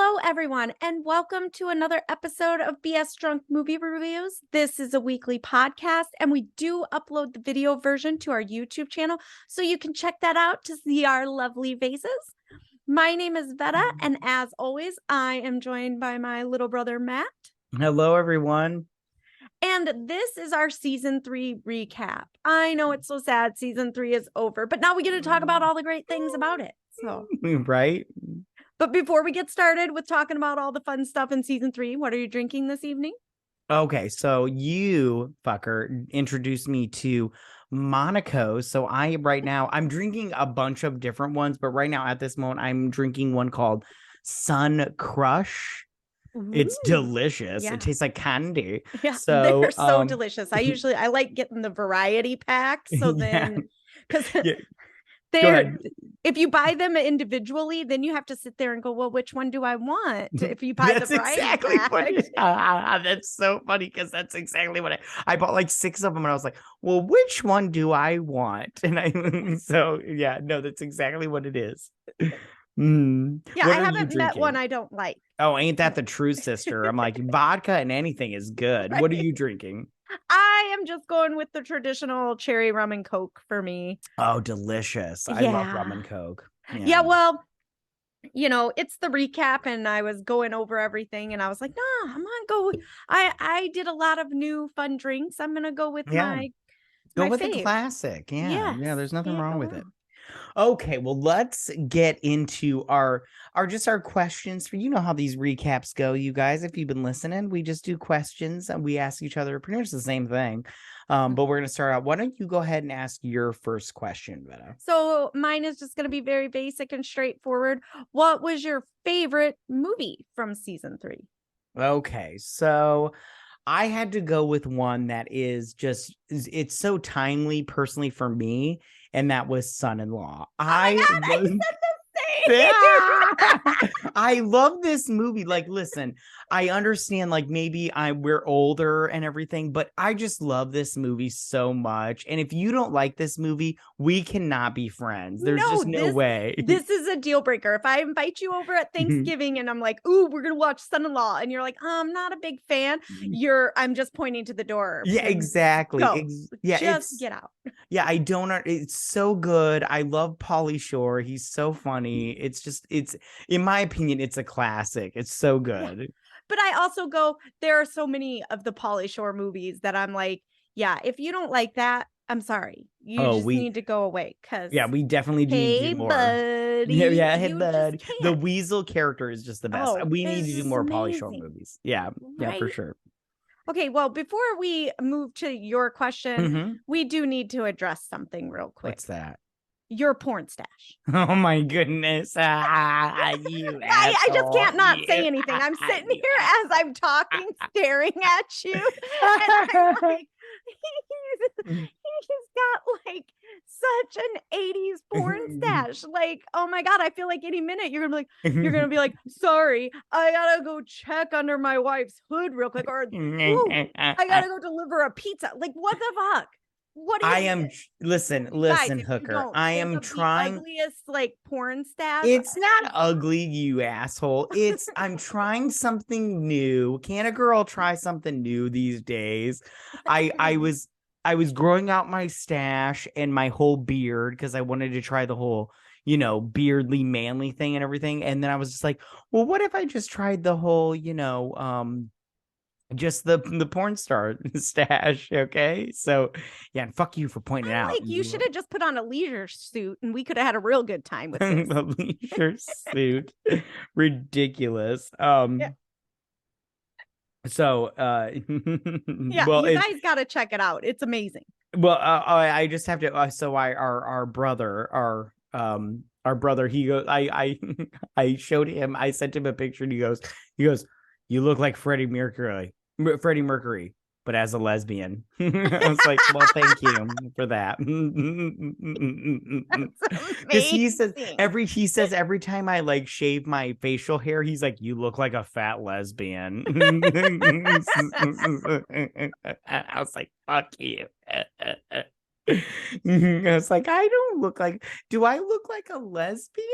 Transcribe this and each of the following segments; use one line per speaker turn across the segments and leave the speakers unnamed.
Hello, everyone, and welcome to another episode of BS Drunk Movie Reviews. This is a weekly podcast, and we do upload the video version to our YouTube channel, so you can check that out to see our lovely faces. My name is Vetta, and as always, I am joined by my little brother, Matt.
Hello, everyone.
And this is our season 3 recap. I know it's so sad season 3 is over, but now we get to talk about all the great things about it. So,
right?
but before we get started with talking about all the fun stuff in season 3, what are you drinking this evening?
Okay, so you fucker introduced me to Monaco. So I'm drinking a bunch of different ones, but right now at this moment I'm drinking one called Sun Crush. It's delicious.
Yeah.
It tastes like candy.
Yeah,
So
they're so delicious. I like getting the variety pack. So then, because they're if you buy them individually, then you have to sit there and go, well, which one do I want? If you buy the variety
exactly
pack.
that's so funny because that's exactly what I bought like 6 of them and I was like, well, which one do I want? And that's exactly what it is.
Yeah,
What
I
are you
haven't met
drinking?
one I don't like.
Oh, ain't that the true sister? I'm like, vodka and anything is good.
Right?
What are you drinking?
I am just going with the traditional cherry rum and Coke for me.
Oh, delicious. I love rum and Coke.
Yeah, well, it's the recap and I was going over everything and I was like, nah, I'm gonna go. I did a lot of new fun drinks. I'm gonna go with my
go with the
fave.
classic. Yeah, there's nothing wrong with it. Okay, well, let's get into our questions for how these recaps go, you guys. If you've been listening, we just do questions and we ask each other pretty much the same thing. But we're gonna start out. Why don't you go ahead and ask your first question, Vetta?
So mine is just gonna be very basic and straightforward. What was your favorite movie from season 3?
Okay, so I had to go with one that it's so timely personally for me, and that was Son-in-Law.
I said the same.
I love this movie. Like, listen, I understand, like, maybe we're older and everything, but I just love this movie so much. And if you don't like this movie, we cannot be friends. There's just no way.
This is a deal breaker. If I invite you over at Thanksgiving and I'm like, ooh, we're gonna watch Son-in-Law, and you're like, I'm not a big fan, I'm just pointing to the door.
Yeah, exactly.
Just get out.
Yeah, I don't. It's so good. I love Pauly Shore. He's so funny. It's in my opinion, it's a classic. It's so good.
Yeah. But I also go, there are so many of the Pauly Shore movies that I'm like, yeah, if you don't like that, I'm sorry. You need to go away.
We definitely need to do more.
Buddy,
hey, bud. The Weasel character is just the best. We need to do more Pauly Shore movies. Yeah, for sure.
Okay, well, before we move to your question, we do need to address something real quick.
What's that?
Your porn stash.
Oh my goodness. You
I just can't not say anything. I'm sitting here as I'm talking, staring at you. And I'm like, he's got like such an 80s porn stash. Like, oh my God, I feel like any minute you're gonna be like, sorry, I gotta go check under my wife's hood real quick, or I gotta go deliver a pizza. Like, what the fuck? What
I am listen, guys, hooker. I am trying
the ugliest like porn stash.
It's not ugly, you asshole. I'm trying something new. Can a girl try something new these days? I was growing out my stash and my whole beard because I wanted to try the whole, beardly manly thing and everything. And then I was just like, well, what if I just tried the whole, just the porn star stash, okay? So yeah, and fuck you for pointing it out.
Like, you should have just put on a leisure suit and we could have had a real good time with this.
A leisure suit. Ridiculous. So
well, you guys gotta check it out. It's amazing.
Well, I just have to our brother, he goes, I showed him, I sent him a picture and he goes, you look like Freddie Mercury, but as a lesbian. I was like, well, thank you for that. Because he says every time I like shave my facial hair, he's like, you look like a fat lesbian. I was like, fuck you. I was like, do I look like a lesbian?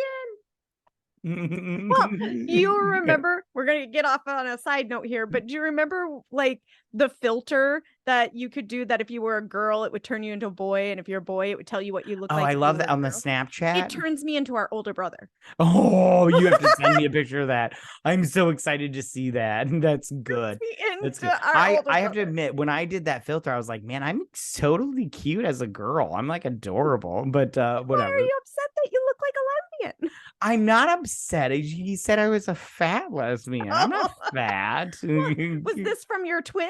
Well, you remember, we're going to get off on a side note here, but do you remember like the filter that you could do that if you were a girl, it would turn you into a boy, and if you're a boy, it would tell you what you look
Oh,
like
I
if you
love
were
that
a
on the
girl? It
Snapchat.
turns me into our older brother.
Oh, you have to send me a picture of that. I'm so excited to see that. That's
Turns
good.
me
That's
into
good.
our
I
older
I have to
brother.
admit, when I did that filter, I was like, man, I'm totally cute as a girl. I'm like adorable, but
Why are
whatever.
you upset that you look like a lesbian?
I'm not upset. He said I was a fat lesbian. I'm not
Oh,
fat.
was this from your twin?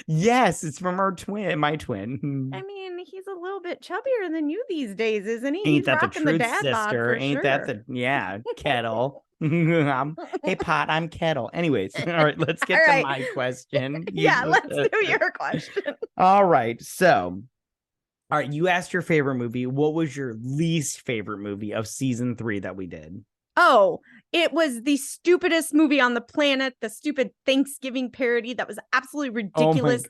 Yes, it's from our twin, my twin.
I mean, he's a little bit chubbier than you these days, isn't he?
Ain't
He's
that the
rocking the
truth,
dad bod
sister?
for
Ain't that
sure.
the yeah, kettle? Hey pot, I'm kettle. Anyways, all right, let's
All
get to
right.
my question.
Yeah,
You
let's do your question.
all right, so all right, you asked your favorite movie. What was your least favorite movie of season 3 that we did?
Oh, it was the stupidest movie on the planet, the stupid Thanksgiving parody that was absolutely
Oh my
ridiculous.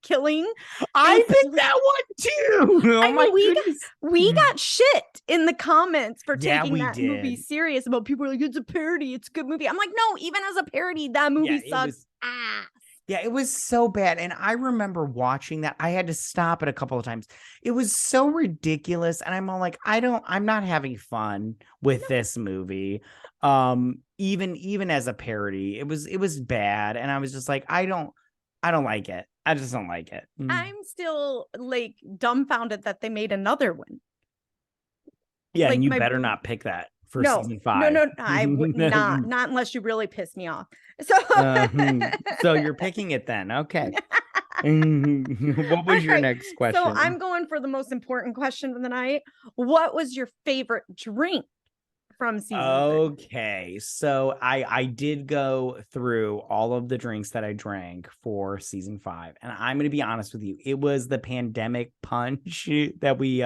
Killing.
I picked
Thanksgiving.
that one too. Oh
I
my
mean, we
goodness.
got shit in the comments for
Yeah,
taking
we
that movie
did.
serious. About people were like, it's a parody, it's a good movie. I'm like, no, even as a parody, that
Yeah,
movie
it
sucks
was
ass.
yeah, it was so bad. And I remember watching that. I had to stop it a couple of times. It was so ridiculous. And I'm all like, I'm not having fun with this movie. Even as a parody, it was bad. And I was just like, I don't like it. I just don't like it.
I'm still like dumbfounded that they made another one.
Yeah, and
Like
you
my
better not pick that for
no,
season
no,
5.
no, I would not unless you really piss me off. So
So you're picking it then. Okay. What
all
was your
right.
next
So
question?
I'm going for the most important question of the night. What was your favorite drink from season 3?
Okay, so I did go through all of the drinks that I drank for season 5, and I'm gonna be honest with you, it was the pandemic punch that we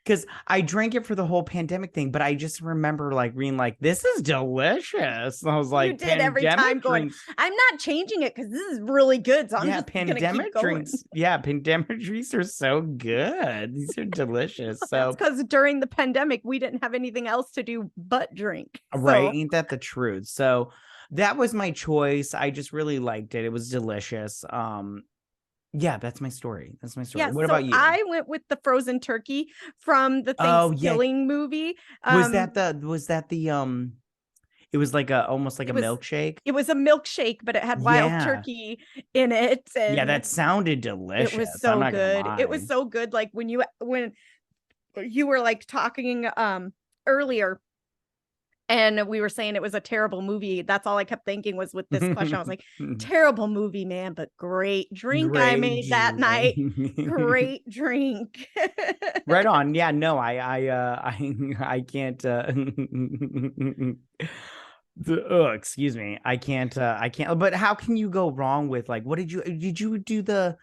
because I drank it for the whole pandemic thing, but I just remember like being like, this is delicious. And I was
You
like,
did every time
pandemic
going,
drinks.
I'm not changing it because this is really good. So I'm
Yeah,
just going to keep
pandemic
going.
drinks. Yeah, pandemic drinks are so good. These are delicious.
That's
So
because during the pandemic, we didn't have anything else to do but drink.
right,
So,
ain't that the truth? So that was my choice. I just really liked it. It was delicious. Yeah, that's my story. That's my story.
yeah.
What
So
about you?
I went with the frozen turkey from the
Oh yeah.
Thanksgiving movie.
Was that the it was like a almost like
It
a
was
milkshake?
it was a milkshake, but it had wild
Yeah.
turkey in it,
Yeah,
and
that sounded
it was
delicious. I'm
so
not gonna
good. It was
lie.
so good. Like when you were like talking earlier, and we were saying it was a terrible movie. That's all I kept thinking was with this question. I was like, terrible movie, man, but great drink I
Great
made that night.
drink.
Great drink.
Right on. Yeah, no, I can't oh, excuse me. I can't, but how can you go wrong with like what did you do the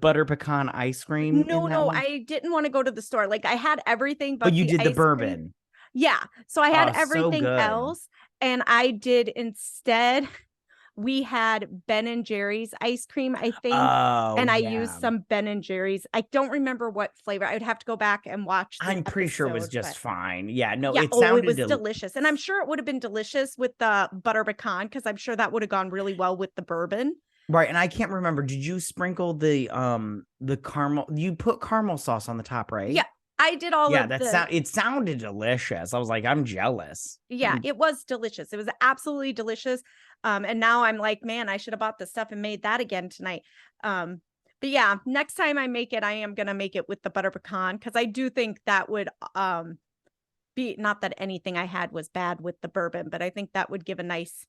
butter pecan ice cream in
No,
that
no,
one?
I didn't want to go to the store. Like I had everything
Oh,
but
you
the
did the
ice cream.
bourbon.
Yeah. So I had
Oh, so
everything
good.
else, and I did instead we had Ben and Jerry's ice cream, I think,
Oh,
and I used
yeah.
some Ben and Jerry's. I don't remember what flavor. I would have to go back and watch the
I'm pretty sure it was
episode,
just
but
fine. Yeah, no,
yeah,
it
oh, it
sounded
was delicious. And I'm sure it would have been delicious with the butter pecan because I'm sure that would have gone really well with the bourbon.
right. And I can't remember. Did you sprinkle the caramel? You put caramel sauce on the top,
Yeah,
right?
I did all
Yeah,
of the
it sounded delicious. I was like, I'm jealous.
yeah, it was delicious. It was absolutely delicious. And now I'm like, man, I should have bought this stuff and made that again tonight. But yeah, next time I make it, I am gonna make it with the butter pecan because I do think that would be not that anything I had was bad with the bourbon, but I think that would give a nice,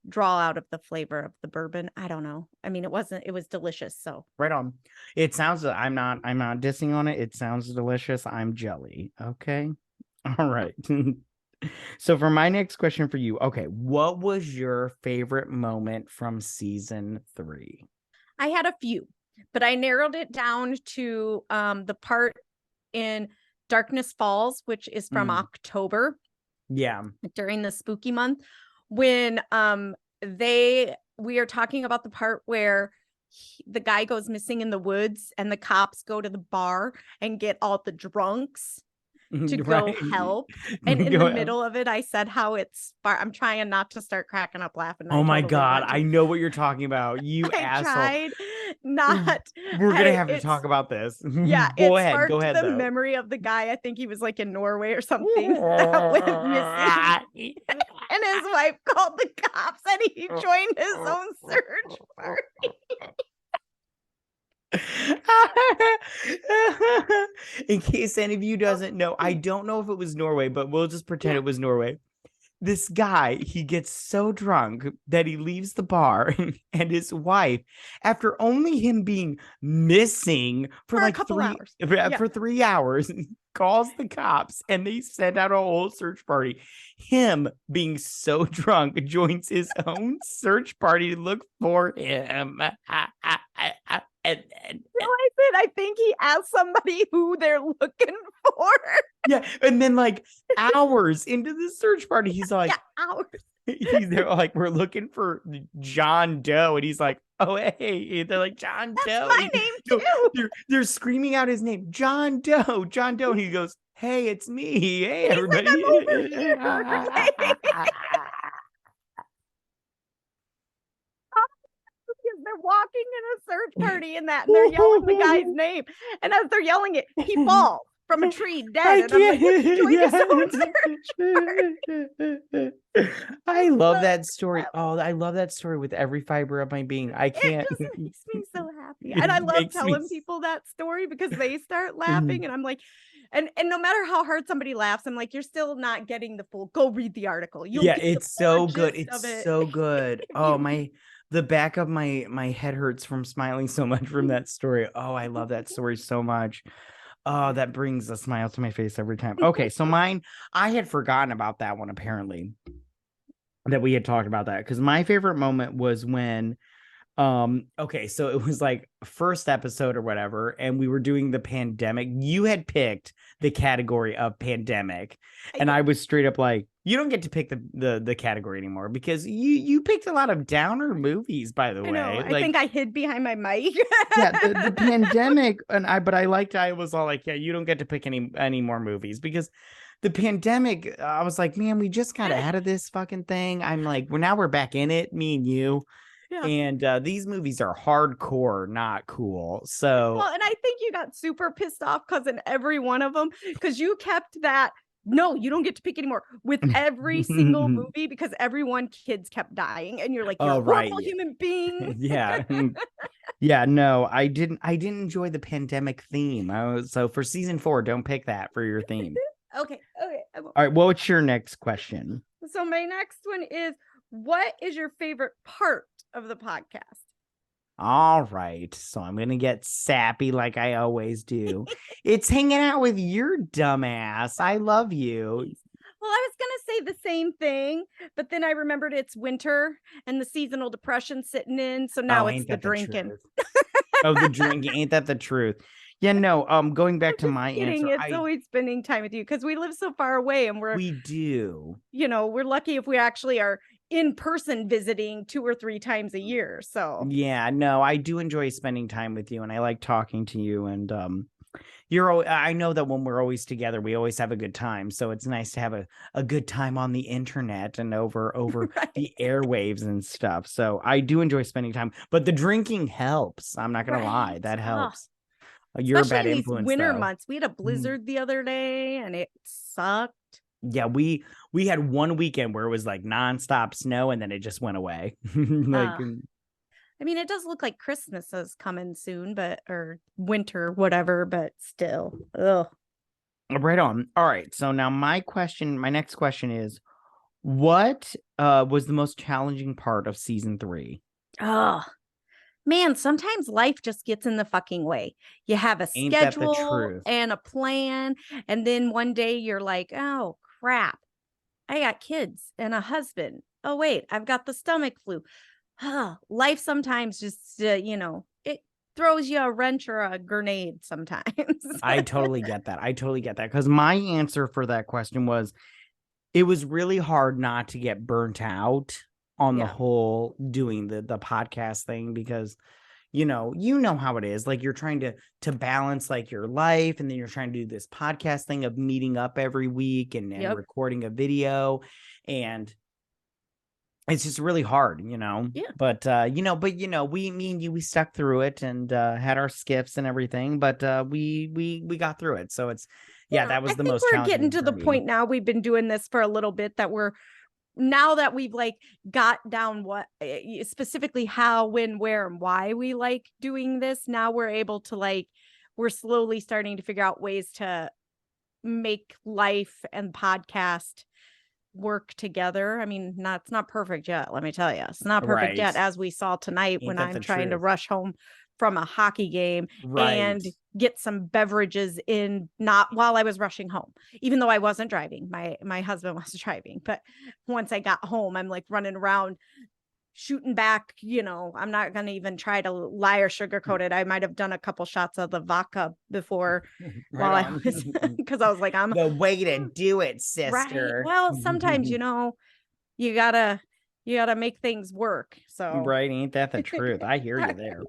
draw out of the flavor of the bourbon. I don't know. I mean, it was delicious. So
Right on. It sounds I'm not dissing on it. It sounds delicious. I'm jelly. Okay. All right. So for my next question for you, okay, what was your favorite moment from season 3?
I had a few, but I narrowed it down to the part in Darkness Falls, which is from
Mm,
October
yeah.
during the spooky month, when we are talking about the part where the guy goes missing in the woods and the cops go to the bar and get all the drunks to go
Right.
help. And in the
Go ahead.
middle of it, I said how it's I'm trying not to start cracking up laughing.
Oh
I
my
totally
God.
want
I
to.
know what you're talking about. You
I
asshole.
tried not.
We're gonna
I
have to talk
it's
about this.
Yeah,
Go
it
ahead. Go
sparked
ahead
the
though.
memory of the guy. I think he was like in Norway or something that went missing. And his wife called the cops and he joined his own search party.
In case any of you doesn't know, I don't know if it was Norway, but we'll just pretend
Yeah.
it was Norway. This guy, he gets so drunk that he leaves the bar and his wife, after only him being missing for
For a
like
couple
three
hours. Yeah.
for 3 hours, calls the cops and they send out a whole search party. Him being so drunk joins his own search party to look for him.
Realize it. I think he asked somebody who they're looking for.
Yeah, and then like hours into the search party, he's like,
Yeah, hours.
he's there like, we're looking for John Doe, and he's like, oh hey, they're like John
That's
Doe, and
my name too.
they're screaming out his name, John Doe, John Doe, and he goes, hey, it's me, hey
He's like,
everybody.
I'm over here. Because they're walking in a search party and they're yelling the guy's name. And as they're yelling it, he falls from a tree dead.
I
And I'm like,
can't.
join his own search party.
I love that story. Oh, I love that story with every fiber of my being. I
It
can't.
just makes me so happy.
It
And I love
makes me
telling people that story because they start laughing. And I'm like, and no matter how hard somebody laughs, I'm like, you're still not getting the full. Go read the article. You'll
Yeah,
get the
it's
full
so good.
gist of
It's
it.
so good.
If
Oh,
you
the back of my head hurts from smiling so much from that story. Oh, I love that story so much. Oh, that brings a smile to my face every time. Okay, so mine, I had forgotten about that one apparently, that we had talked about that, because my favorite moment was when okay, so it was like first episode or whatever, and we were doing the pandemic. You had picked the category of pandemic, and I was straight up like, you don't get to pick the category anymore because you picked a lot of downer movies, by the
I know.
way.
I
Like,
think I hid behind my mic.
yeah, the pandemic, but I liked, I was all like, yeah, you don't get to pick any more movies because the pandemic, I was like, man, we just got out of this fucking thing. I'm like, we're back in it, me and you.
Yeah.
And these movies are hardcore, not cool. So,
Well, and I think you got super pissed off because in every one of them, because you kept that. No, you don't get to pick anymore with every single movie because everyone kids kept dying, and you're like, you're
oh
a
right,
horrible human being.
yeah, yeah. No, I didn't enjoy the pandemic theme. So for season 4, don't pick that for your theme.
Okay,
All right, what's your next question?
So my next one is, what is your favorite part of the podcast?
All right, so I'm gonna get sappy like I always do. It's hanging out with your dumbass. I love you.
Well, I was going to say the same thing, but then I remembered it's winter and the seasonal depression sitting in. So now
Oh,
it's
ain't
the
that the
drinking.
truth? Oh, the drinking, ain't that the truth? Yeah, no. Going back to my
Kidding.
answer,
It's always spending time with you because we live so far away and
we do.
we're lucky if we actually are in person visiting 2 or 3 times a year. So
Yeah, no, I do enjoy spending time with you, and I like talking to you. And I know that when we're always together, we always have a good time. So it's nice to have a good time on the internet and over
right.
the airwaves and stuff. So I do enjoy spending time, but the drinking helps. I'm not gonna lie,
Right.
that helps. You're a
Especially
bad
in these
influence,
winter
though.
months. We had a blizzard the other day and it sucked.
Yeah, we had one weekend where it was like nonstop snow, and then it just went away. Like,
I mean, it does look like Christmas is coming soon, or winter, whatever, but still. Ugh.
right on. All right. So now my next question is, what was the most challenging part of season 3?
Oh, man, sometimes life just gets in the fucking way. You have a
Ain't that the
schedule
truth?
and a plan, and then one day you're like, oh, crap. I got kids and a husband. Oh, wait, I've got the stomach flu. Life sometimes just, it throws you a wrench or a grenade sometimes.
I totally get that. Because my answer for that question was, it was really hard not to get burnt out on the
Yeah.
whole doing the podcast thing, because you know how it is. Like you're trying to balance like your life, and then you're trying to do this podcast thing of meeting up every week and
Yep.
recording a video. And it's just really hard,
Yeah.
but me and you, we stuck through it and had our skips and everything, but we got through it. So
Yeah.
that
I
was the
think
most
we're getting
challenging
to
for
the
me.
point now. We've been doing this for a little bit that we're now that we've like got down what specifically how, when, where, and why we like doing this. Now we're able to we're slowly starting to figure out ways to make life and podcast work together. I mean, it's not perfect yet, let me tell you. It's not perfect
Right.
yet, as we saw tonight
Ain't
when
that
I'm
the
trying to
truth?
rush home from a hockey game
Right.
and get some beverages in, not while I was rushing home, even though I wasn't driving. My husband was driving, but once I got home, I'm like running around shooting back, I'm not going to even try to lie or sugarcoat it. I might have done a couple shots of the vodka before
Right
while I
on.
was, because I was like, I'm
The way to
mm,
do it,
right.
sister.
Well, sometimes, you gotta make things work. So
Right, ain't that the
all
truth? I hear you there.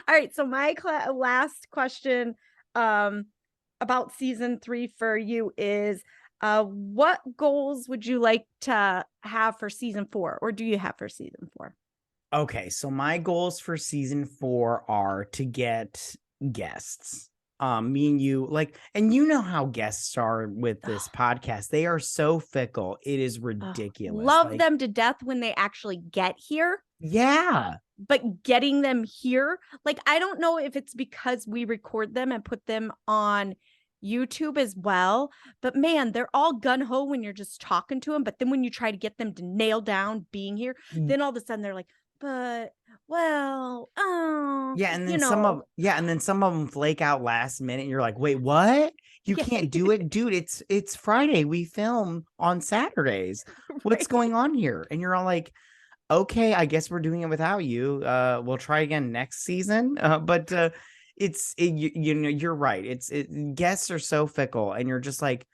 right. So my last question um about season 3 for you is what goals would you like to have for season 4, or do you have for season 4?
Okay, so my goals for season 4 are to get guests. Me and you, like, and you know how guests are with this podcast. They are so fickle. It is ridiculous.
Love
Like,
them to death when they actually get here.
yeah.
But getting them here, like, I don't know if it's because we record them and put them on YouTube as well, but man, they're all gun ho when you're just talking to them. But then when you try to get them to nail down being here, then all of a sudden they're like, but well, oh,
Yeah, and then some of them flake out last minute, and you're like, "Wait, what? You
yeah,
can't do it, dude. It's Friday. We film on Saturdays. What's
right.
going on here?" And you're all like, "Okay, I guess we're doing it without you. We'll try again next season." But you're right. Guests are so fickle, and you're just like,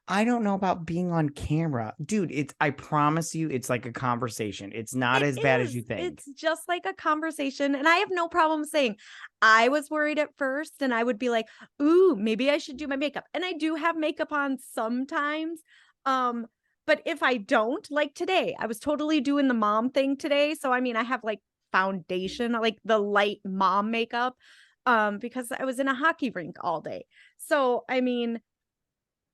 I don't know about being on camera, dude. I promise you, it's like a conversation. It's not
It
as bad as
is.
you think.
It's just like a conversation. And I have no problem saying I was worried at first, and I would be like, ooh, maybe I should do my makeup. And I do have makeup on sometimes. Um, but if I don't, like today, I was totally doing the mom thing today. So I mean, I have like foundation, like the light mom makeup, because I was in a hockey rink all day. So I mean,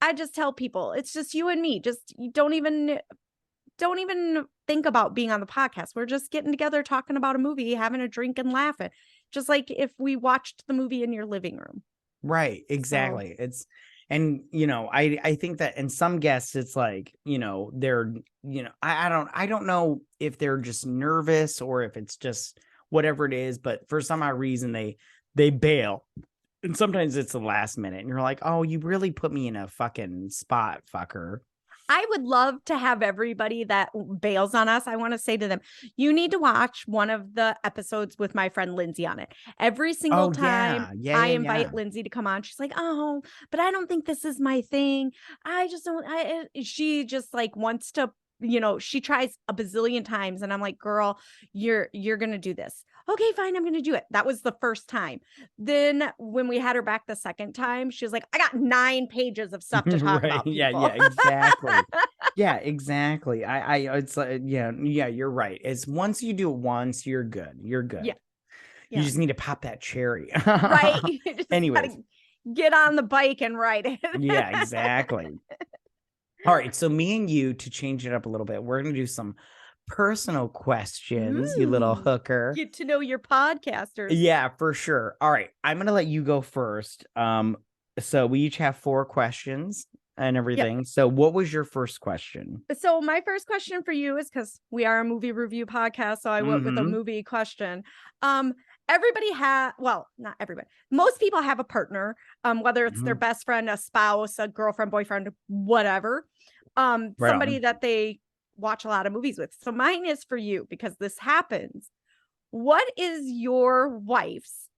I just tell people it's just you and me. Just you don't even think about being on the podcast. We're just getting together, talking about a movie, having a drink and laughing. Just like if we watched the movie in your living room.
Right,
So
exactly. And I think that in some guests it's like, they're, I don't know if they're just nervous or if it's just whatever it is, but for some odd reason they bail. And sometimes it's the last minute and you're like, "Oh, you really put me in a fucking spot, fucker."
I would love to have everybody that bails on us. I want to say to them, you need to watch one of the episodes with my friend Lindsay on it. Every single
Oh
time
yeah. Yeah,
I
yeah, yeah.
invite Lindsay to come on, she's like, oh, but I don't think this is my thing. I just don't. She just like wants to, she tries a bazillion times. And I'm like, girl, you're going to do this. Okay, fine. I'm going to do it. That was the first time. Then when we had her back the second time, she was like, I got 9 pages of stuff to talk
Right.
about,
Yeah,
people.
yeah, exactly. Yeah, exactly. It's like, yeah, you're right. It's once you do it once, you're good. You're
Yeah.
good. You
Yeah.
just need to pop that cherry.
Right. You just
Anyways,
gotta get on the bike and ride it.
yeah, exactly. All right, so me and you, to change it up a little bit, we're gonna do some personal questions, you little
Ooh.
hooker.
Get to know your podcasters.
Yeah, for sure. All right, I'm gonna let you go first. So we each have 4 questions and
Yep.
everything. So what was your first question?
So my first question for you is, because we are a movie review podcast, so I went with a
Mm-hmm.
movie question. Everybody well, not everybody. Most people have a partner, whether it's their
Mm-hmm.
best friend, a spouse, a girlfriend, boyfriend, whatever.
Right
Somebody
on.
that they watch a lot of movies with. So mine is for you, because this happens. What is your wife's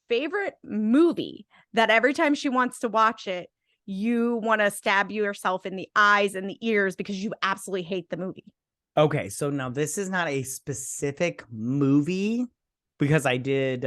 favorite movie that every time she wants to watch it, you want to stab yourself in the eyes and the ears because you absolutely hate the movie?
Okay, so now this is not a specific movie. because I did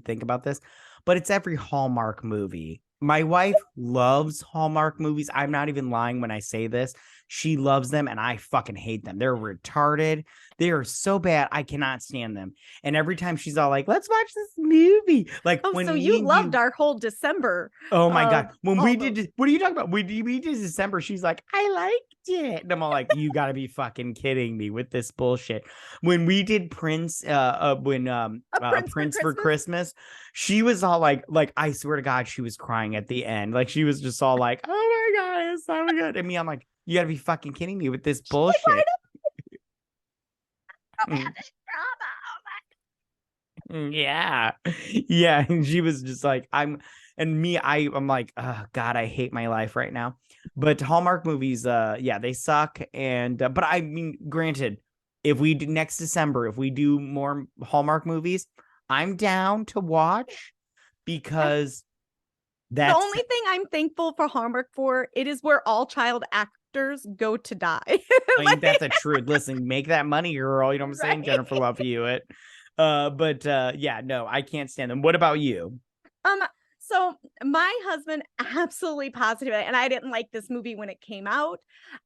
think about this, but it's every Hallmark movie. My wife loves Hallmark movies. I'm not even lying when I say this. She loves them and I fucking hate them. They're retarded. They are so bad. I cannot stand them. And every time she's all like, let's watch this movie. Like
Oh,
when
so
me
you
and
loved
you,
our whole December
oh my God.
of
When we
all those.
did, what are you talking about? We did December. She's like, I liked it. And I'm all like, you gotta be fucking kidding me with this bullshit. When we did
A Prince for
Prince for
Christmas?
Christmas, she was all like, I swear to God, she was crying at the end. Like she was just all like, oh my God, it's so good. And me, I'm like, you gotta be fucking kidding me with this
She's like, why
bullshit.
don't
Mm.
romantic drama?
Yeah. Yeah. And she was just like, and me, I'm like, oh God, I hate my life right now. But Hallmark movies, yeah, they suck. And but I mean, granted, if we do next December, if we do more Hallmark movies, I'm down to watch because
The
that's
only thing I'm thankful for Hallmark for, it is where all child actors go to die.
ain't
Like,
that the truth. Listen, make that money, girl. You know what I'm saying?
right?
Jennifer Love Hewitt. But yeah, no, I can't stand them. What about you?
Um, so my husband absolutely positive, and I didn't like this movie when it came out.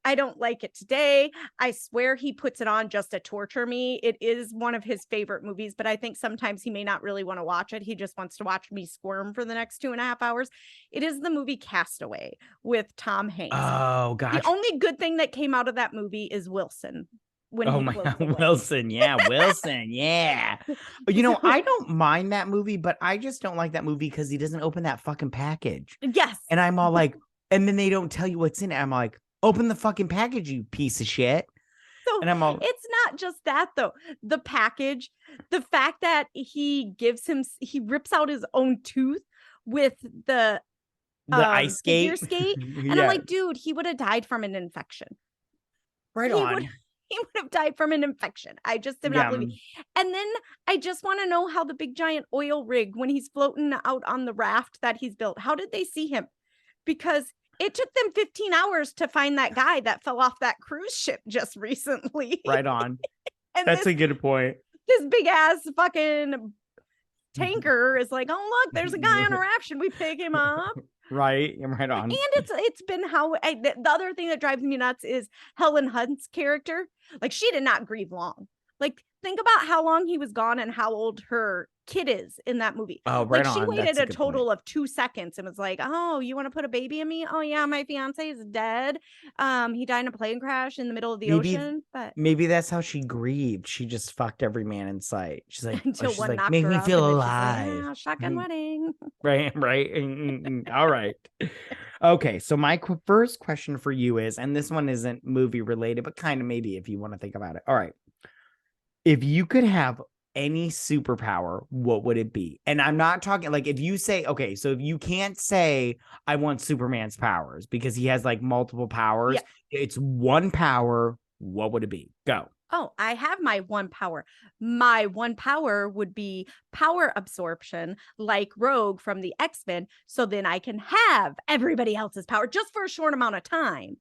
I don't like it today. I swear he puts it on just to torture me. It is one of his favorite movies, but I think sometimes he may not really want to watch it. He just wants to watch me squirm for the next 2.5 hours. It is the movie Castaway with Tom Hanks.
Oh
The
gosh.
only good thing that came out of that movie is Wilson when
Oh
he
my
floats
God,
away.
Wilson. Yeah, Wilson. Yeah. You know,
So,
I don't mind that movie, but I just don't like that movie because he doesn't open that fucking package.
yes.
And I'm all like, and then they don't tell you what's in it. I'm like, open the fucking package, you piece of shit.
So
And I'm all,
it's not just that though. The package, the fact that he rips out his own tooth with the
the ice
figure
skate.
skate. And I'm
Yeah,
like, dude, he would have died from an infection.
right
He would
on.
he would have died from an infection. I just did not
Yeah.
believe it. And then I just want to know how the big giant oil rig, when he's floating out on the raft that he's built, how did they see him? Because it took them 15 hours to find that guy that fell off that cruise ship just recently.
Right on.
And
That's a good point.
this big ass fucking tanker is like, oh look, there's a guy on a raft. Should we pick him up?
Right. Right
And
on.
it's been the other thing that drives me nuts is Helen Hunt's character. Like, she did not grieve long. Like, think about how long he was gone and how old her kid is in that movie.
Oh,
Like,
right
she
on.
waited
That's a
a
good point.
total of 2 seconds and was like, oh, you want to put a baby in me? Oh yeah, my fiance is dead. He died in a plane crash in the middle of the
Maybe
ocean, but
maybe that's how she grieved. She just fucked every man in sight.
until
She's
one
like,
knocked
make
her
me
up
feel
and then she's like,
alive.
ah, shotgun wedding.
Right, right. All right. Okay, so my first question for you is, and this one isn't movie related, but kind of maybe if you want to think about it. All right. If you could have any superpower, what would it be? And I'm not talking like if you say, okay, so if you can't say I want Superman's powers because he has like multiple powers,
Yeah.
it's one power, what would it be? Go.
Oh, I have my one power. My one power would be power absorption, like Rogue from the X-Men. So then I can have everybody else's power just for a short amount of time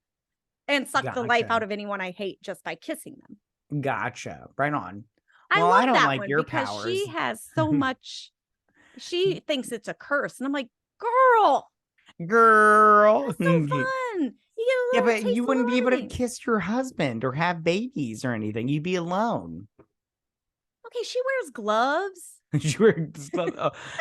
and suck the life
Gotcha.
out of anyone I hate just by kissing them.
Gotcha. Right on.
I
Well, I
love
don't
that
like
one
your
because
powers.
she has so much. She thinks it's a curse. And I'm like, girl,
Girl.
that's so fun. You get a
Yeah,
little
but
taste
you
of
wouldn't be able to
everything.
kiss your husband or have babies or anything. You'd be alone.
Okay, she wears gloves.
Did she wear,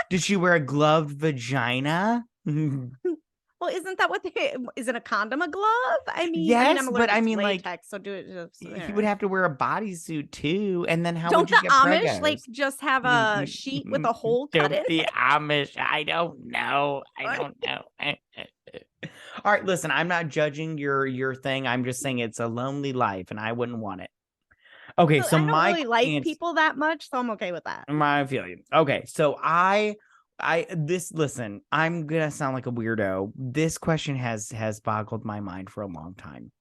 did she wear a gloved vagina?
Well, isn't that what they isn't a condom a glove? I mean, I'm
Yes, but I
allergic to
mean, like,
latex, so do it just
he would have to wear a bodysuit too. And then how would
Don't
you
the
get
Amish like
preggers?
just have a sheet with a hole cut in
Don't the
it?
Amish. I don't know. I don't know. All right, listen, I'm not judging your thing. I'm just saying it's a lonely life and I wouldn't want it. Okay,
So
so
I don't
my
really like
answer.
people that much, so I'm okay with that.
I feel you. Okay, so listen, I'm gonna sound like a weirdo. This question has boggled my mind for a long time.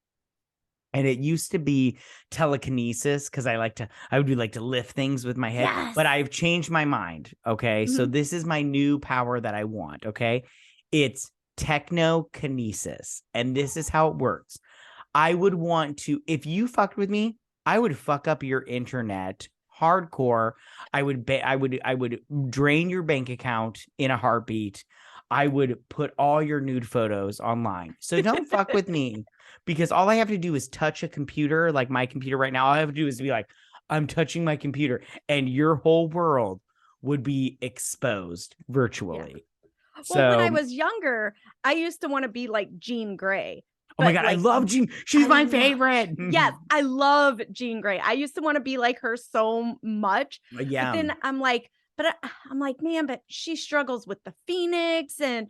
And it used to be telekinesis because I would like to lift things with my head,
Yes.
but I've changed my mind. Okay. So
Mhm.
this is my new power that I want. Okay. It's technokinesis. And this is how it works. I would want to, if you fucked with me, I would fuck up your internet hardcore. I would drain your bank account in a heartbeat. I would put all your nude photos online. So don't fuck with me, because all I have to do is touch a computer, like my computer right now. All I have to do is be like, I'm touching my computer, and your whole world would be exposed virtually.
Well, when I
So,
was younger, I used to want to be like Jean Grey.
oh my
But
God, I
like
love Jean. She's
I
my
love
favorite.
yes, I love Jean Grey. I used to want to be like her so much, but
Yeah.
then I'm like, man, but she struggles with the Phoenix and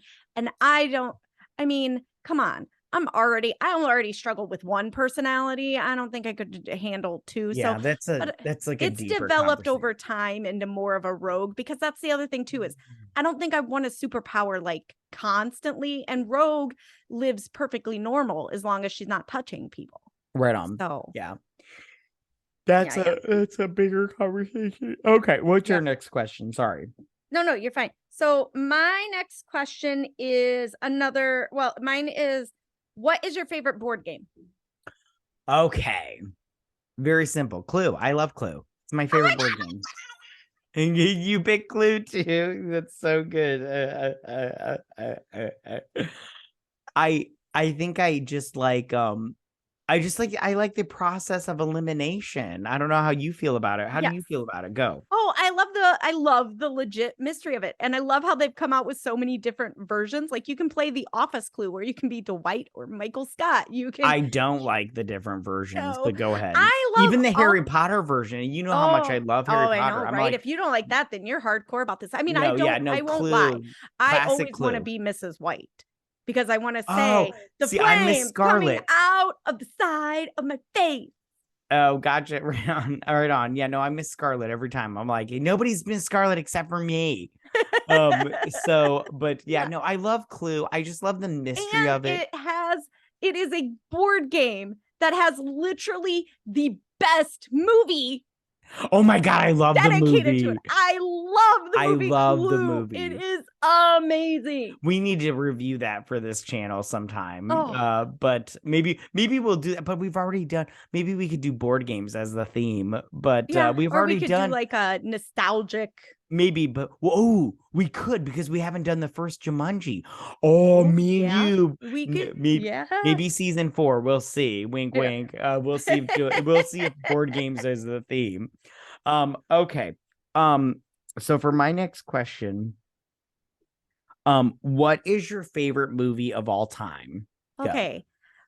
I don't. I mean, come on. I already struggle with one personality. I don't think I could handle two. So,
Yeah, that's a
but
that's like a
it's
deeper
developed
conversation.
over time into more of a rogue, because that's the other thing too is I don't think I want a superpower like constantly, and rogue lives perfectly normal as long as she's not touching people.
Right on.
So,
Yeah.
yeah, yeah.
That's a bigger conversation. Okay, what's your
Yes.
next question? Sorry.
No, no, you're fine. So, my next question is mine is, what is your favorite board game?
Okay. Very simple. Clue. I love Clue. It's my
Oh
favorite
my
board game. And you pick Clue too. That's so good. I think I like the process of elimination. I don't know how you feel about it. How do
yes.
you feel about it? Go.
Oh, I love the legit mystery of it. And I love how they've come out with so many different versions. Like you can play the Office Clue where you can be Dwight or Michael Scott. You can
I don't like the different versions,
no.
but go ahead.
I
Even
love
the
all
Harry Potter version. You know how much I
oh,
love Harry
oh, I
Potter.
know,
I'm
right?
like,
If you don't like that, then you're hardcore about this. I mean,
no, yeah, no,
I won't lie.
Clue,
I
classic
always want to
Clue.
be Mrs. White because I want to
Oh,
say the
see, I'm Miss
flames coming
Scarlet.
out of the side of my face.
Oh, gotcha. Right on. Right on. Yeah, no, I Miss Scarlet every time. I'm like, nobody's Miss Scarlet except for me. But yeah,
Yeah.
no, I love Clue. I just love the mystery
And
of it.
it is a board game that has literally the best movie
Oh my God, I love the
dedicated to it.
movie.
I love the
I
movie
love the
Clue. It
movie.
is amazing.
We need to review that for this channel sometime.
Oh,
But maybe we'll do that. But we've already done. Maybe we could do board games as the theme. But
yeah.
we've
Or we
already
could do
done
like a nostalgic.
maybe. But whoa, we could, because we haven't done the first Jumanji. Oh,
Oh,
me and
yeah.
you.
We could, yeah.
Maybe season 4. We'll see. Wink,
Yeah.
wink. We'll see if board games is the theme. Okay. So for my next question. What is your favorite movie of all time? Go.
Okay.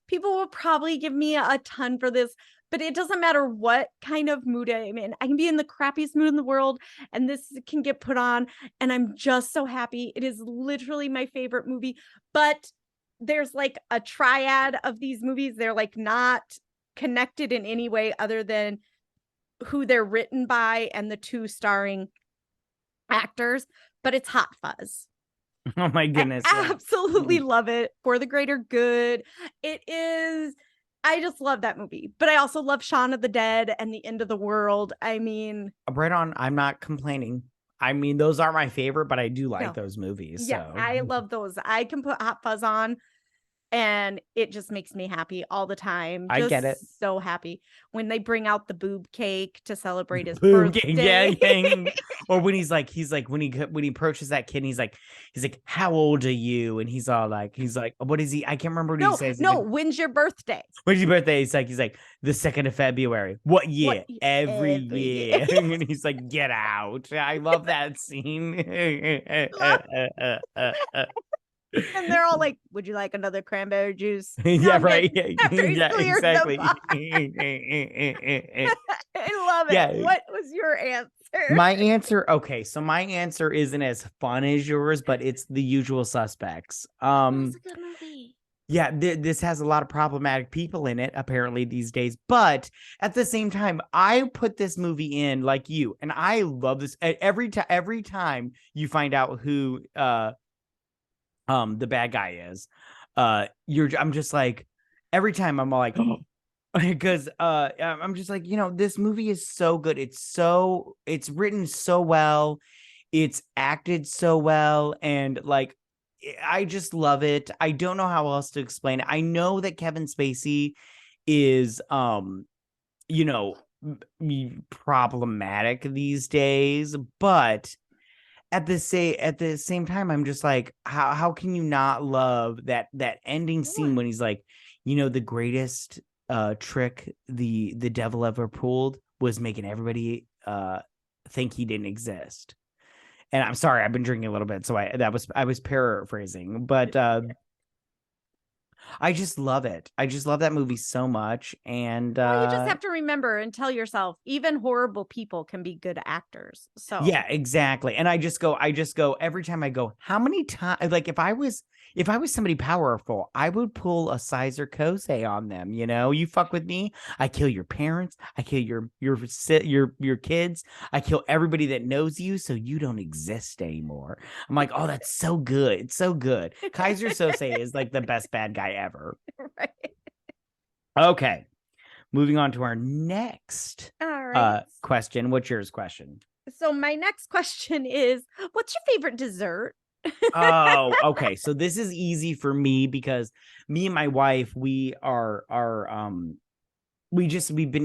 People will probably give me a ton for this, but it doesn't matter what kind of mood I'm in. I can be in the crappiest mood in the world, and this can get put on, and I'm just so happy. It is literally my favorite movie, but there's like a triad of these movies. They're like not connected in any way other than who they're written by and the two starring actors, but it's Hot Fuzz.
Oh my
I
goodness.
absolutely love it. For the Greater Good. It is, I just love that movie. But I also love Shaun of the Dead and The End of the World. I mean,
Right on. I'm not complaining. I mean, those are my favorite, but I do like
no.
those movies.
Yeah,
So
I love those. I can put Hot Fuzz on and it just makes me happy all the time.
I get it.
Just so happy when they bring out the boob cake to celebrate his
Boom, yeah,
birthday.
yeah. Or when he's like when he approaches that kid, and he's like, how old are you? And he's like, what is he? I can't remember what he says.
No,
Like,
when's your birthday?
when's your birthday? He's like the 2nd of February. What year? Every year. And he's like, get out. I love that scene.
And they're all like, would you like another cranberry juice?
Yeah,
I'm
right.
good. After he's
Yeah,
cleared
exactly.
the bar. I love it.
Yeah.
What was your answer?
My answer, okay, so my answer isn't as fun as yours, but it's The Usual Suspects.
That's a good movie.
Yeah, this has a lot of problematic people in it, apparently, these days. But at the same time, I put this movie in like you, and I love this. Every time you find out who the bad guy is, I'm just like, every time I'm all like, oh, because I'm just like, this movie is so good. It's written so well, it's acted so well, and like, I just love it. I don't know how else to explain it. I know that Kevin Spacey is problematic these days, but at the same time, I'm just like, how can you not love that ending scene when he's like, the greatest trick the devil ever pulled was making everybody think he didn't exist. And I'm sorry, I've been drinking a little bit, so I was paraphrasing, but I just love it. I just love that movie so much. And
Well, you just have to remember and tell yourself, even horrible people can be good actors. So
yeah, exactly. And I just go every time I go, how many times, like if I was somebody powerful, I would pull a Sizer Kose on them. You fuck with me, I kill your parents, I kill your kids, I kill everybody that knows you, so you don't exist anymore. I'm like, oh, that's so good. It's so good. Kaiser Sose is like the best bad guy ever.
right.
Okay. Moving on to our next
All right.
question. What's yours question?
So my next question is, what's your favorite dessert?
Oh, okay. So this is easy for me because me and my wife, we've been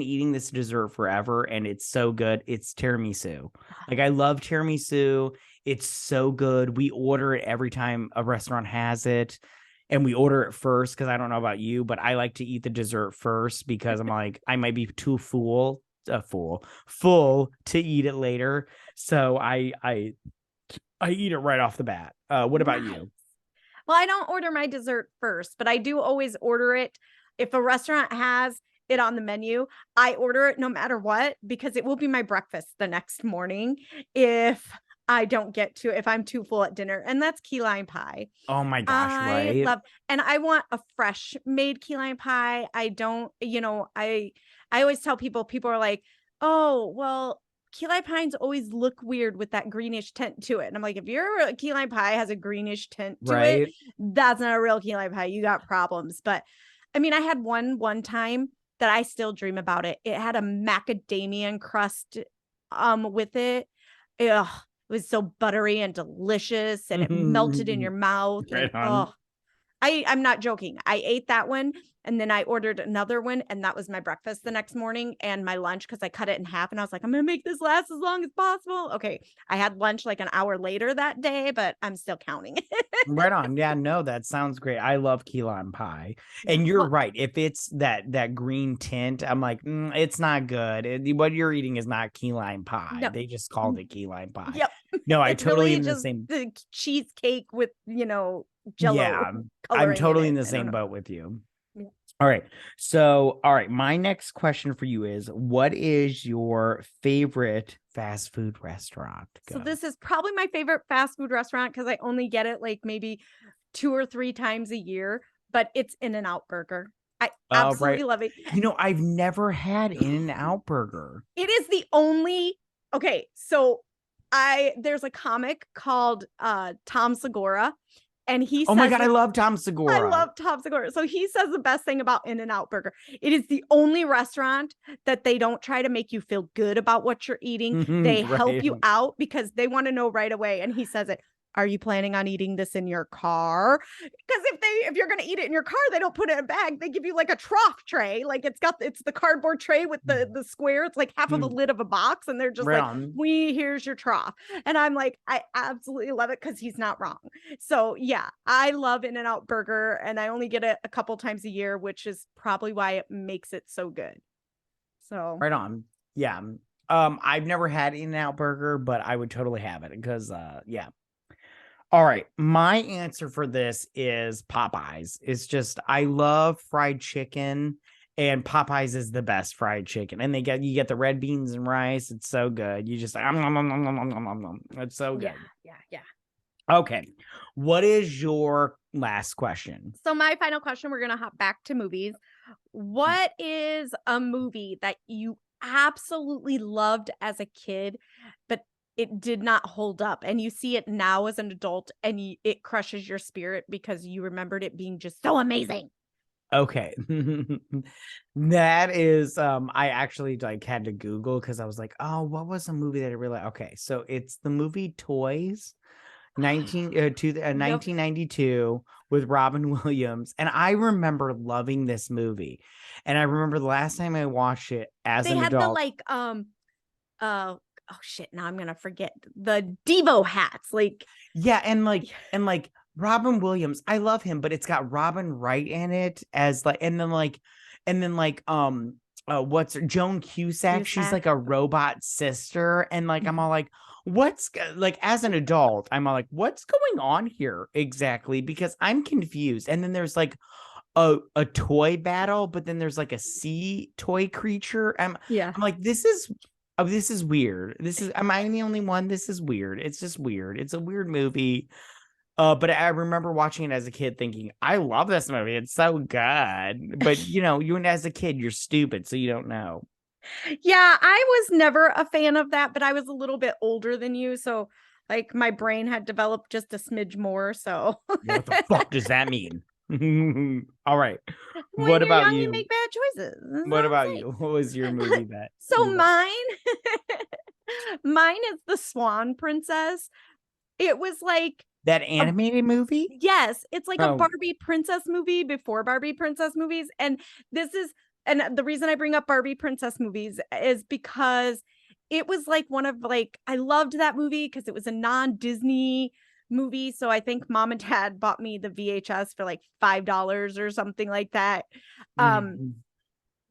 eating this dessert forever and it's so good. It's tiramisu. Like I love tiramisu. It's so good. We order it every time a restaurant has it. And we order it first because I don't know about you, but I like to eat the dessert first because I'm like, I might be too full to eat it later. So I eat it right off the bat. What about you?
Well, I don't order my dessert first, but I do always order it. If a restaurant has it on the menu, I order it no matter what because it will be my breakfast the next morning if if I'm too full at dinner. And that's key lime pie.
Oh my gosh,
I
right?
love, and I want a fresh made key lime pie. I don't, I always tell people are like, oh, well, key lime pies always look weird with that greenish tint to it. And I'm like, if your key lime pie has a greenish tint to it,
Right?
that's not a real key lime pie. You got problems. But I mean, I had one time that I still dream about it. It had a macadamia crust with it. Ugh, it was so buttery and delicious and it melted in your mouth and
Right on.
oh, I'm not joking. I ate that one and then I ordered another one and that was my breakfast the next morning and my lunch because I cut it in half and I was like, I'm gonna make this last as long as possible. Okay. I had lunch like an hour later that day, but I'm still counting.
Right on. Yeah, no, that sounds great. I love key lime pie.
Yeah.
And you're
Well,
right. If it's that green tint, I'm like, it's not good. What you're eating is not key lime pie.
no.
They just called it key lime pie.
Yep.
No, I
It's
totally
really
am in the
just
same.
the cheesecake with, jello
Yeah, I'm
coloring in
totally in
it.
the
I don't
same
know.
boat with you.
Yeah.
All right. So, all right. My next question for you is, what is your favorite fast food restaurant?
So
Go.
this is probably my favorite fast food restaurant because I only get it like maybe 2 or 3 times a year, but it's In-N-Out Burger. I
Right.
absolutely love it.
I've never had In-N-Out Burger.
It is the only okay, so there's a comic called Tom Segura, and he
Oh my
says
God, I
this.
love Tom
I
Segura.
love Tom Segura. So he says the best thing about In-N-Out Burger. It is the only restaurant that they don't try to make you feel good about what you're eating. They help
Right.
you out because they want to know right away. And he says it. Are you planning on eating this in your car? Because if you're gonna eat it in your car, they don't put it in a bag. They give you like a trough tray. Like it's the cardboard tray with the square. It's like half of a lid of a box, and they're just
Right
like,
on.
here's your trough. And I'm like, I absolutely love it because he's not wrong. So yeah, I love In-N-Out Burger, and I only get it a couple times a year, which is probably why it makes it so good. So
Right on. Yeah. I've never had In-N-Out Burger, but I would totally have it because yeah. All right. My answer for this is Popeyes. It's just I love fried chicken and Popeyes is the best fried chicken. And you get the red beans and rice. It's so good. You just it's so
yeah,
good.
yeah.
Okay. What is your last question?
So my final question, we're gonna hop back to movies. What is a movie that you absolutely loved as a kid, but it did not hold up, and you see it now as an adult, and it crushes your spirit because you remembered it being just so amazing?
Okay. That is I actually like had to Google because I was like, oh, what was a movie that I really okay. So it's the movie Toys,
Yep.
1992 with Robin Williams. And I remember loving this movie. And I remember the last time I watched it as
They
an
had the
adult.
like oh shit, now I'm gonna forget the Devo hats. Like
Yeah, and Robin Williams, I love him, but it's got Robin Wright in it as like, what's her, Joan Cusack? She's
Cusack.
like a robot sister, and like I'm all like, like as an adult, I'm all like, what's going on here exactly? Because I'm confused. And then there's like a toy battle, but then there's like a sea toy creature.
Yeah.
I'm like, this is weird. Am I the only one? This is weird. It's just weird. It's a weird movie. But I remember watching it as a kid thinking, I love this movie. It's so good. But you as a kid, you're stupid, so you don't know.
Yeah, I was never a fan of that, but I was a little bit older than you, so like my brain had developed just a smidge more. So
What the fuck does that mean? All right.
when
What
you're
about
young, you
you?
make bad choices. That's
What
all I'm
about
saying.
you? What was your movie that
So
you
mine is the Swan Princess. It was like
that
a
animated movie?
yes, it's like a
Oh,
Barbie princess movie before Barbie princess movies. And this is, and the reason I bring up Barbie princess movies is because it was like one of like, I loved that movie because it was a non-Disney movie. So I think mom and dad bought me the VHS for like $5 or something like that. Um,
mhm.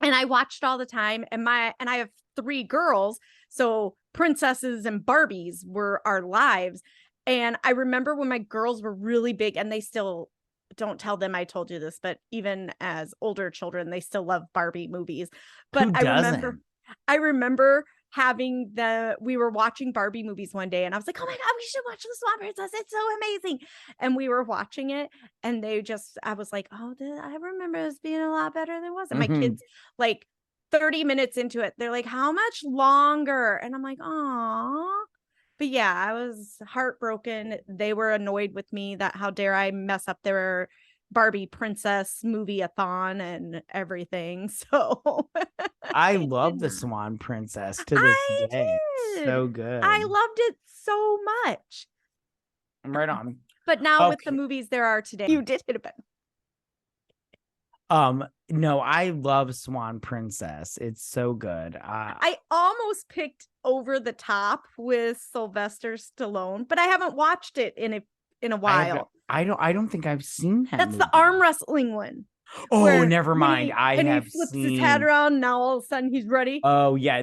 and I watched all the time, and I have three girls, so princesses and Barbies were our lives. And I remember when my girls were really big, and they still, don't tell them I told you this, but even as older children, they still love Barbie movies. But
Who doesn't?
I remember we were watching Barbie movies one day, and I was like, oh my God, we should watch The Swan Princess. It's so amazing. And we were watching it, and I was like, oh, I remember this being a lot better than it was. And my
Mhm.
kids, like 30 minutes into it, they're like, how much longer? And I'm like, oh. But yeah, I was heartbroken. They were annoyed with me that how dare I mess up their Barbie princess movie-a-thon and everything. So
I
I did
love the
not.
Swan Princess to this
I
day.
did.
So
I
good.
loved it so much.
Right on.
But now with the
Okay.
movies there are today, you did hit a bit.
No, I love Swan Princess. It's so good.
I almost picked Over the Top with Sylvester Stallone, but I haven't watched it in a
I have
while.
I don't think I've seen that
That's the
movie.
arm wrestling one
Oh,
where
never mind. I
when he
have
flips his hat
seen.
around, now all of a sudden he's ready.
Oh yeah,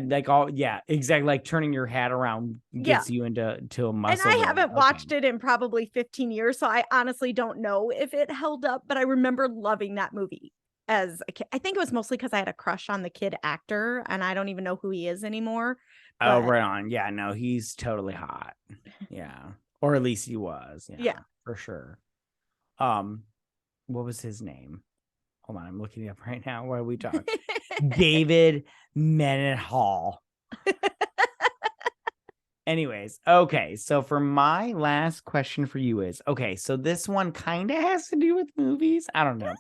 yeah, exactly. Like turning your hat around
Yeah.
gets you into a
And
muscle
I
ring.
haven't
Okay.
watched it in probably 15 years, so I honestly don't know if it held up, but I remember loving that movie as a kid. I think it was mostly because I had a crush on the kid actor, and I don't even know who he is anymore.
Oh,
But
right on. Yeah, no, he's totally hot. Yeah. Or at least he was. Yeah,
yeah.
for sure. Um, what was his name? Hold on, I'm looking it up right now while we talk. David Mendenhall. Anyways, okay. So for my last question for you is, okay, so this one kind of has to do with movies. I don't know.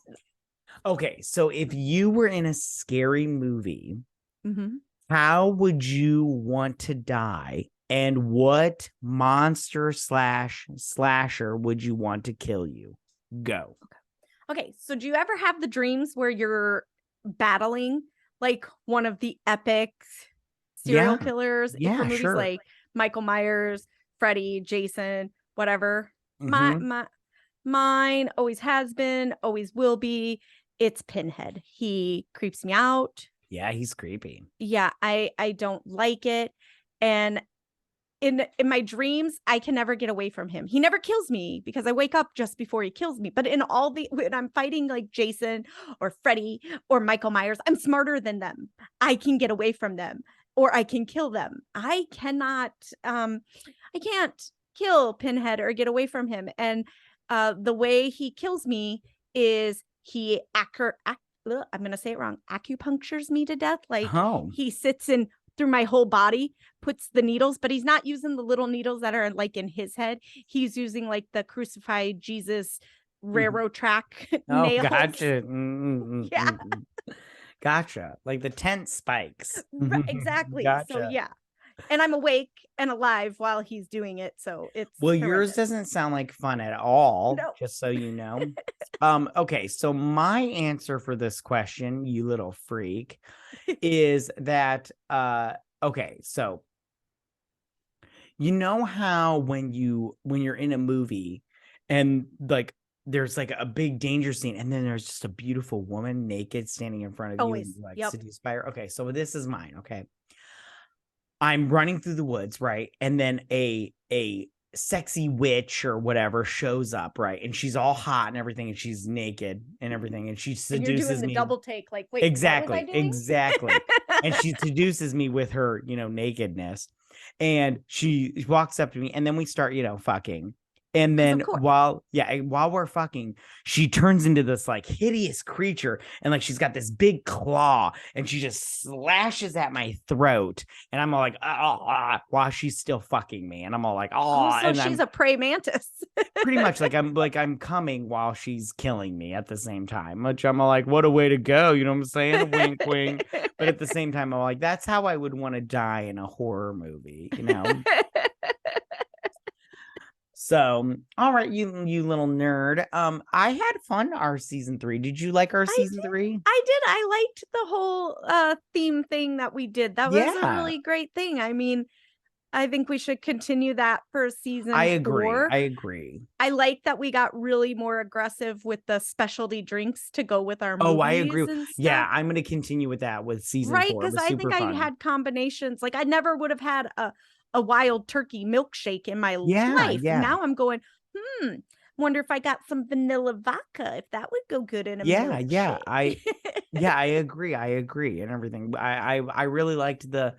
Okay, so if you were in a scary movie,
Mhm.
how would you want to die? And what monster slash slasher would you want to kill you? Go.
Okay, so do you ever have the dreams where you're battling like one of the epic
Yeah.
serial killers for
Yeah,
movies
sure.
like Michael Myers, Freddy, Jason, whatever? My
Mm-hmm.
my mine always has been, always will be. It's Pinhead. He creeps me out.
Yeah, he's creepy.
Yeah, I don't like it. And in my dreams, I can never get away from him. He never kills me because I wake up just before he kills me. But in all the when I'm fighting like Jason or Freddy or Michael Myers, I'm smarter than them. I can get away from them or I can kill them. I can't kill Pinhead or get away from him. And the way he kills me is I'm gonna say it wrong, acupunctures me to death. Like
Oh.
he sits in through my whole body, puts the needles, but he's not using the little needles that are like in his head. He's using like the crucified Jesus railroad track
Oh,
nails.
gotcha.
Yeah,
Gotcha. Like the tent spikes.
right, exactly. So
Gotcha.
yeah, And I'm awake and alive while he's doing it, so it's
Well, yours
horrendous.
doesn't sound like fun at all,
No.
just so you know. Okay, so my answer for this question, you little freak, is that okay, so you know how when you're in a movie and like there's like a big danger scene and then there's just a beautiful woman naked standing in front of you and
Always.
you're like
Yep.
seduced by her. Okay, so this is mine, okay? I'm running through the woods, right? And then a sexy witch or whatever shows up, right? And she's all hot and everything, and she's naked and everything, and she
And you're doing
seduces
the
me.
double take, like, wait, what was I
Exactly,
doing?
exactly. And she seduces me with her, nakedness. And she walks up to me, and then we start, fucking. And
'Cause of
then
course.
while we're fucking, she turns into this like hideous creature, and like she's got this big claw, and she just slashes at my throat, and I'm all like, while she's still fucking me, and I'm all like,
Oh, so
and
she's
I'm
a prey mantis.
pretty much I'm coming while she's killing me at the same time, which I'm all like, what a way to go, you know what I'm saying? Wink, wink. But at the same time, I'm like, that's how I would want to die in a horror movie, So, all right, you little nerd. I had fun our season 3. Did you like our
I
season
did.
3?
I did. I liked the whole theme thing that we did. That was a
Yeah,
really great thing. I mean, I think we should continue that for
I
season
agree.
4.
I agree.
I like that we got really more aggressive with the specialty drinks to go with our
Oh, I agree.
movies and
Yeah,
stuff.
I'm going to continue with that with season
Right?
4. It
Because
was
I
super
think I
fun.
had combinations. Like I never would have had a wild turkey milkshake in my
Yeah,
life. And
yeah.
now I'm going, wonder if I got some vanilla vodka, if that would go good in a
Yeah, yeah.
milkshake.
I agree. I agree and everything. I really liked the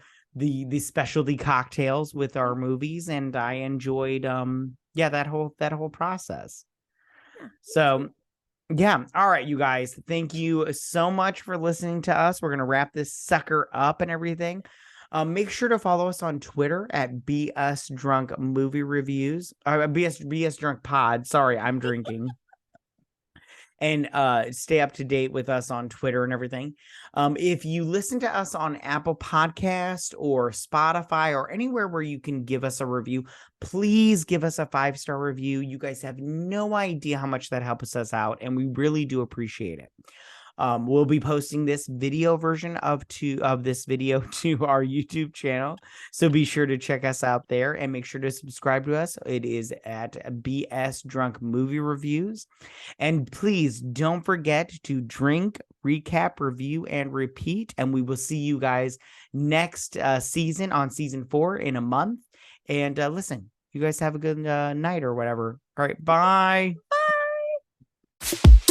specialty cocktails with our movies, and I enjoyed that whole process.
Yeah, me
So
too.
yeah. All right, you guys. Thank you so much for listening to us. We're gonna wrap this sucker up and everything. Make sure to follow us on Twitter at BS Drunk Movie Reviews. BS Drunk Pod. Sorry, I'm drinking. And stay up to date with us on Twitter and everything. If you listen to us on Apple Podcast or Spotify or anywhere where you can give us a review, please give us a 5-star review. You guys have no idea how much that helps us out, and we really do appreciate it. We'll be posting this video version of this video to our YouTube channel. So be sure to check us out there and make sure to subscribe to us. It is at BS Drunk Movie Reviews. And please don't forget to drink, recap, review, and repeat. And we will see you guys next season on season 4 in a month. And listen, you guys have a good night or whatever. All right, bye.
Bye.